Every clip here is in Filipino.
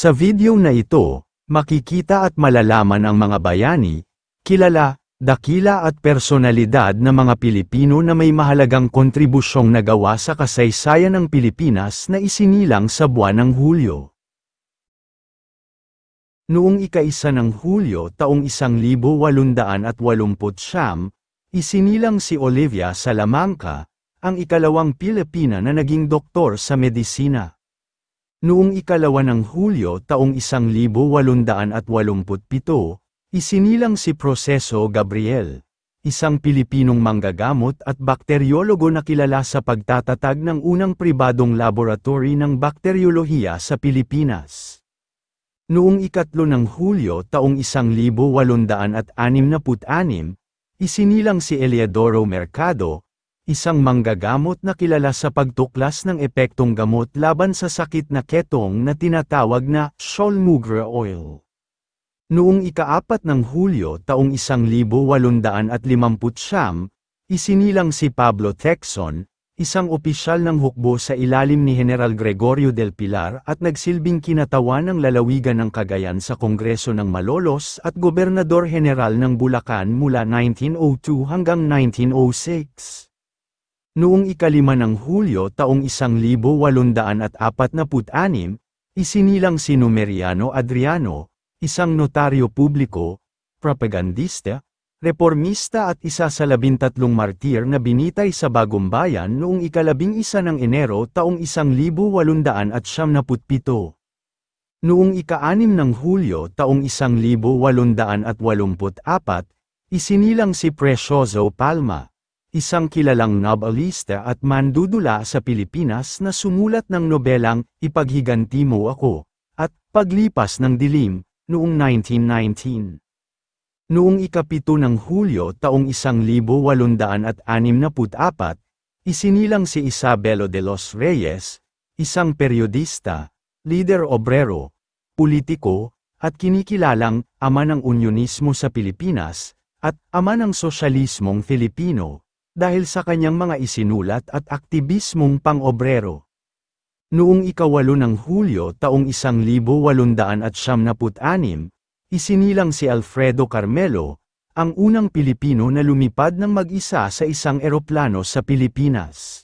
Sa video na ito, makikita at malalaman ang mga bayani, kilala, dakila at personalidad na mga Pilipino na may mahalagang kontribusyong nagawa sa kasaysayan ng Pilipinas na isinilang sa buwan ng Hulyo. Noong ika-1 ng Hulyo taong 1889, isinilang si Olivia Salamanca, ang ikalawang Pilipina na naging doktor sa medisina. Noong ika-2 ng Hulyo taong 1887, isinilang si Proceso Gabriel, isang Pilipinong manggagamot at bakteryologo na kilala sa pagtatatag ng unang pribadong laboratory ng bakteryolohiya sa Pilipinas. Noong ika-3 ng Hulyo taong 1866, isinilang si Eliodoro Mercado, isang manggagamot na kilala sa pagtuklas ng epektong gamot laban sa sakit na ketong na tinatawag na Schollmugre oil. Noong ika-4 ng Hulyo taong 1859, isinilang si Pablo Tecson, isang opisyal ng hukbo sa ilalim ni General Gregorio del Pilar at nagsilbing kinatawan ng lalawigan ng Cagayan sa Kongreso ng Malolos at Gobernador General ng Bulacan mula 1902 hanggang 1906. Noong ika-5 ng Hulyo taong 1846, isinilang si Numeriano Adriano, isang notaryo publiko, propagandista, reformista at isa sa 13 martir na binitay sa Bagong Bayan noong ika-11 ng Enero taong 1897. Noong ika-6 ng Hulyo taong 1884, isinilang si Precioso Palma, isang kilalang novelista at mandudula sa Pilipinas na sumulat ng nobelang Ipaghiganti Mo Ako at Paglipas ng Dilim noong 1919. Noong ika-7 ng Hulyo taong 1864, isinilang si Isabelo de los Reyes, isang periodista, lider obrero, politiko, at kinikilalang ama ng unyonismo sa Pilipinas, at ama ng sosyalismong Filipino, dahil sa kanyang mga isinulat at aktibismong pang-obrero. Noong ika-8 ng Hulyo taong 1896, isinilang si Alfredo Carmelo, ang unang Pilipino na lumipad ng mag-isa sa isang eroplano sa Pilipinas.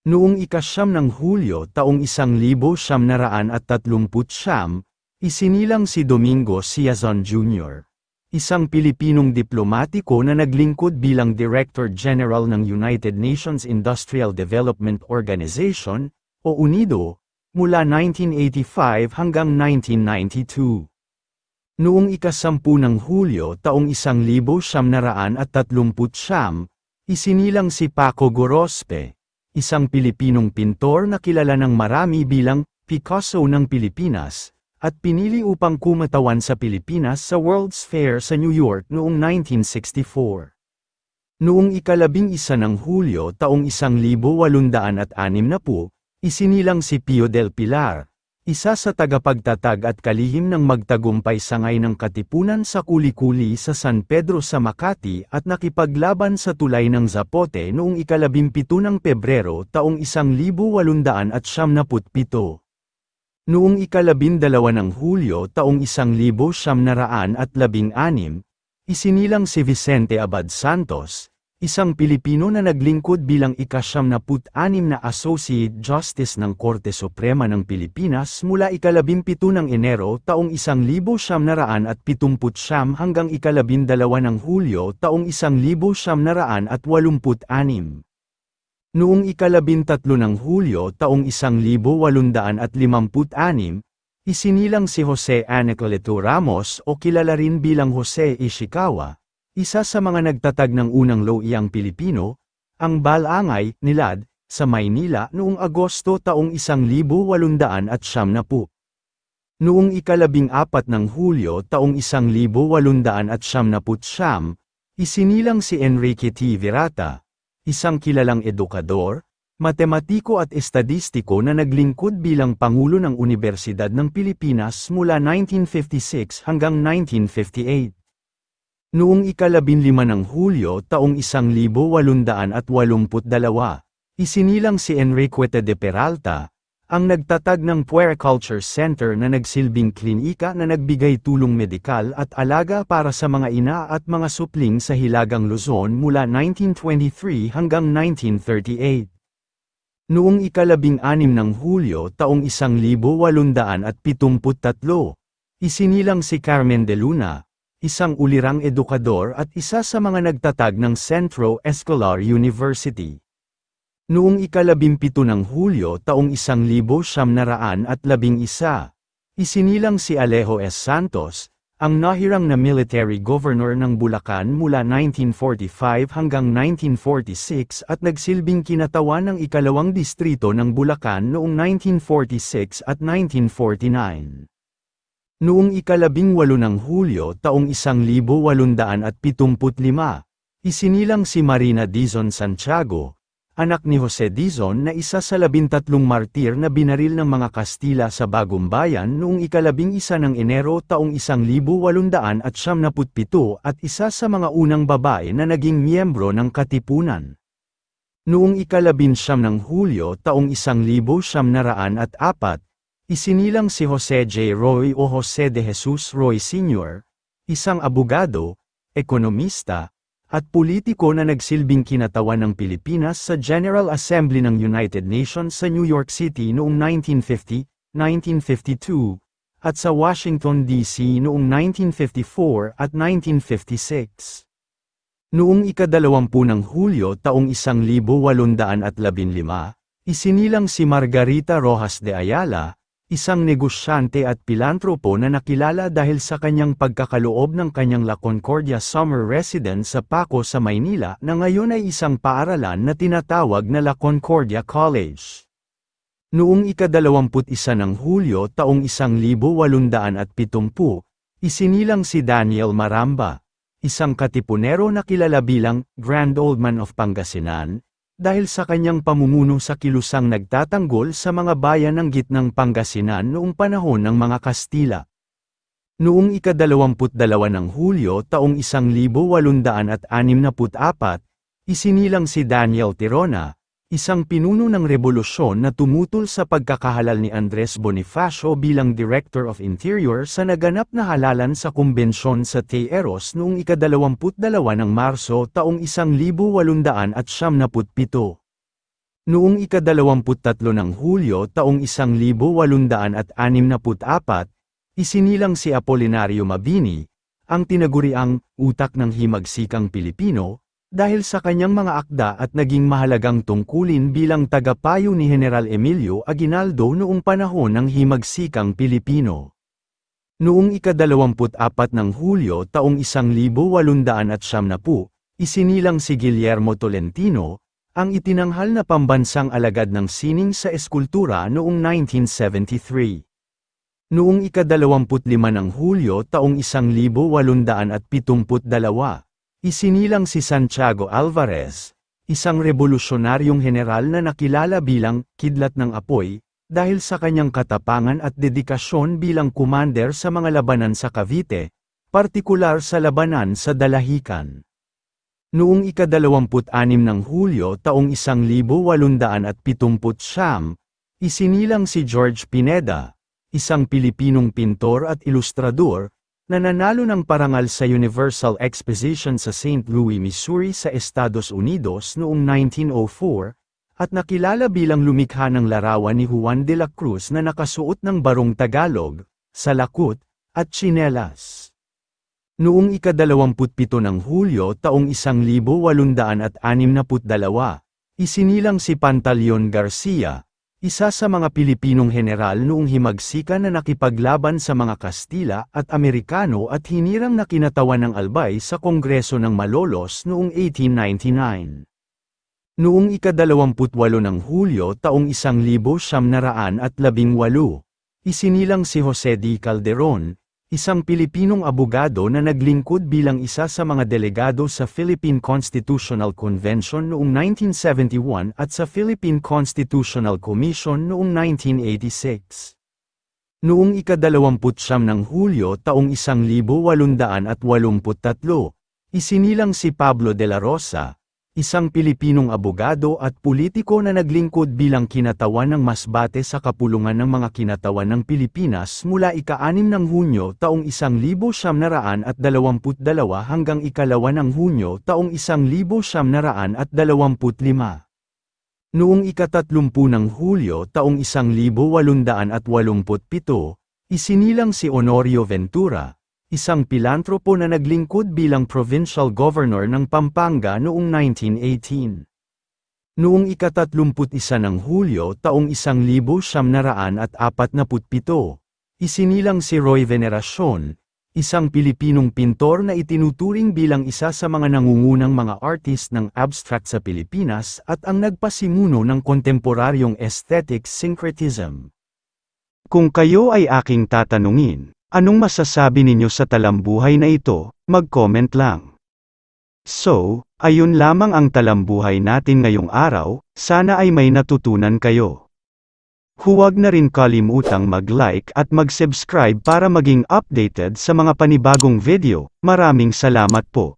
Noong ika-9 ng Hulyo taong 1930, isinilang si Domingo Siazon Jr., isang Pilipinong diplomatiko na naglingkod bilang Director General ng United Nations Industrial Development Organization, o UNIDO, mula 1985 hanggang 1992. Noong ika-10 ng Hulyo taong 1939, isinilang si Paco Gorospe, isang Pilipinong pintor na kilala ng marami bilang Picasso ng Pilipinas, at pinili upang kumatawan sa Pilipinas sa World's Fair sa New York noong 1964. Noong ika-11 ng Hulyo taong 1860, isinilang si Pio del Pilar, isa sa tagapagtatag at kalihim ng magtagumpay sangay ng Katipunan sa Kuli-Kuli sa San Pedro sa Makati at nakipaglaban sa Tulay ng Zapote noong ika-17 ng Pebrero taong 1897. Noong ika-12 ng Hulyo taong 1916, isinilang si Vicente Abad Santos, isang Pilipino na naglingkod bilang ika-76 na Associate Justice ng Korte Suprema ng Pilipinas mula ika-17 ng Enero taong 1979 hanggang ika-12 ng Hulyo taong 1986. Noong ika-13 ng Hulyo taong 1856, isinilang si Jose Anacolito Ramos o kilala rin bilang Jose Ishikawa, isa sa mga nagtatag ng unang loiang Pilipino, ang Balangay, Nilad, sa Maynila noong Agosto taong 1870. Noong ika-14 ng Hulyo taong 1879, isinilang si Enrique T. Virata, isang kilalang edukador, matematiko at estadistiko na naglingkod bilang Pangulo ng Universidad ng Pilipinas mula 1956 hanggang 1958. Noong ika-15 ng Hulyo taong 1882, isinilang si Enriqueta de Peralta, ang nagtatag ng Puericulture Center na nagsilbing klinika na nagbigay tulong medikal at alaga para sa mga ina at mga supling sa Hilagang Luzon mula 1923 hanggang 1938. Noong ika-13 ng Hulyo taong 1873, isinilang si Carmen de Luna, isang ulirang edukador at isa sa mga nagtatag ng Centro Escolar University. Noong ika-17 ng Hulyo taong 1911, isinilang si Alejo S. Santos, ang nahirang na military governor ng Bulacan mula 1945 hanggang 1946 at nagsilbing kinatawan ng ikalawang distrito ng Bulacan noong 1946 at 1949. Noong ika-18 ng Hulyo taong 1875, isinilang si Marina Dizon Santiago, anak ni Jose Dizon na isa sa 13 martir na binaril ng mga Kastila sa Bagong Bayan noong ika-11 ng Enero taong 1877 at isa sa mga unang babae na naging miyembro ng Katipunan. Noong ika-19 ng Hulyo taong 1904, isinilang si Jose J. Roy o Jose de Jesus Roy Sr., isang abogado, ekonomista, at politiko na nagsilbing kinatawan ng Pilipinas sa General Assembly ng United Nations sa New York City noong 1950, 1952, at sa Washington, D.C. noong 1954 at 1956. Noong ika-20 ng Hulyo taong 1815, isinilang si Margarita Rojas de Ayala, isang negosyante at pilantropo na nakilala dahil sa kanyang pagkakaloob ng kanyang La Concordia Summer Residence sa Paco sa Maynila na ngayon ay isang paaralan na tinatawag na La Concordia College. Noong ika-21 ng Hulyo taong 1870, isinilang si Daniel Maramba, isang katipunero na kilala bilang Grand Old Man of Pangasinan, dahil sa kanyang pamumuno sa kilusang nagtatanggol sa mga bayan ng gitnang Pangasinan noong panahon ng mga Kastila. Noong ika-22 ng Hulyo taong 1864, isinilang si Daniel Tirona, isang pinuno ng rebolusyon na tumutol sa pagkakahalal ni Andres Bonifacio bilang Director of Interior sa naganap na halalan sa kumbensyon sa Teeros noong ika-22 ng Marso taong 1877. Noong ika-23 ng Hulyo taong 1864, isinilang si Apolinario Mabini, ang tinaguriang utak ng himagsikang Pilipino, dahil sa kanyang mga akda at naging mahalagang tungkulin bilang tagapayo ni General Emilio Aguinaldo noong panahon ng himagsikang Pilipino. Noong ika-24 ng Hulyo taong 1870, isinilang si Guillermo Tolentino, ang itinanghal na pambansang alagad ng sining sa eskultura noong 1973. Noong ika-25 ng Hulyo taong 1872, isinilang si Santiago Alvarez, isang revolusyonaryong general na nakilala bilang Kidlat ng Apoy, dahil sa kanyang katapangan at dedikasyon bilang commander sa mga labanan sa Cavite, partikular sa labanan sa Dalahican. Noong ika-26 ng Hulyo taong 1879, isinilang si George Pineda, isang Pilipinong pintor at ilustrador, na nanalo ng parangal sa Universal Exposition sa St. Louis, Missouri sa Estados Unidos noong 1904, at nakilala bilang lumikha ng larawan ni Juan de la Cruz na nakasuot ng barong Tagalog, salakut, at tsinelas. Noong ika-27 ng Hulyo taong 1862, isinilang si Pantaleon Garcia, isa sa mga Pilipinong general noong himagsikan na nakipaglaban sa mga Kastila at Amerikano at hinirang na kinatawan ng Albay sa Kongreso ng Malolos noong 1899. Noong ika-28 ng Hulyo taong 1918, isinilang si Jose D. Calderon, isang Pilipinong abogado na naglingkod bilang isa sa mga delegado sa Philippine Constitutional Convention noong 1971 at sa Philippine Constitutional Commission noong 1986. Noong ika-29 ng Hulyo taong 1883, isinilang si Pablo de la Rosa, isang Pilipinong abogado at politiko na naglingkod bilang kinatawan ng masbate sa kapulungan ng mga kinatawan ng Pilipinas mula ika-6 ng Hunyo taong 1922 hanggang ika-2 ng Hunyo taong 1925. Noong ika-30 ng Hulyo taong 1887, isinilang si Honorio Ventura, isang pilantropo na naglingkod bilang provincial governor ng Pampanga noong 1918. Noong ika-31 ng Hulyo taong 1947, isinilang si Roy Veneracion, isang Pilipinong pintor na itinuturing bilang isa sa mga nangungunang mga artist ng abstract sa Pilipinas at ang nagpasimuno ng kontemporaryong aesthetic syncretism. Kung kayo ay aking tatanungin, anong masasabi ninyo sa talambuhay na ito, mag-comment lang. So, ayun lamang ang talambuhay natin ngayong araw, sana ay may natutunan kayo. Huwag na rin kalimutang mag-like at mag-subscribe para maging updated sa mga panibagong video. Maraming salamat po.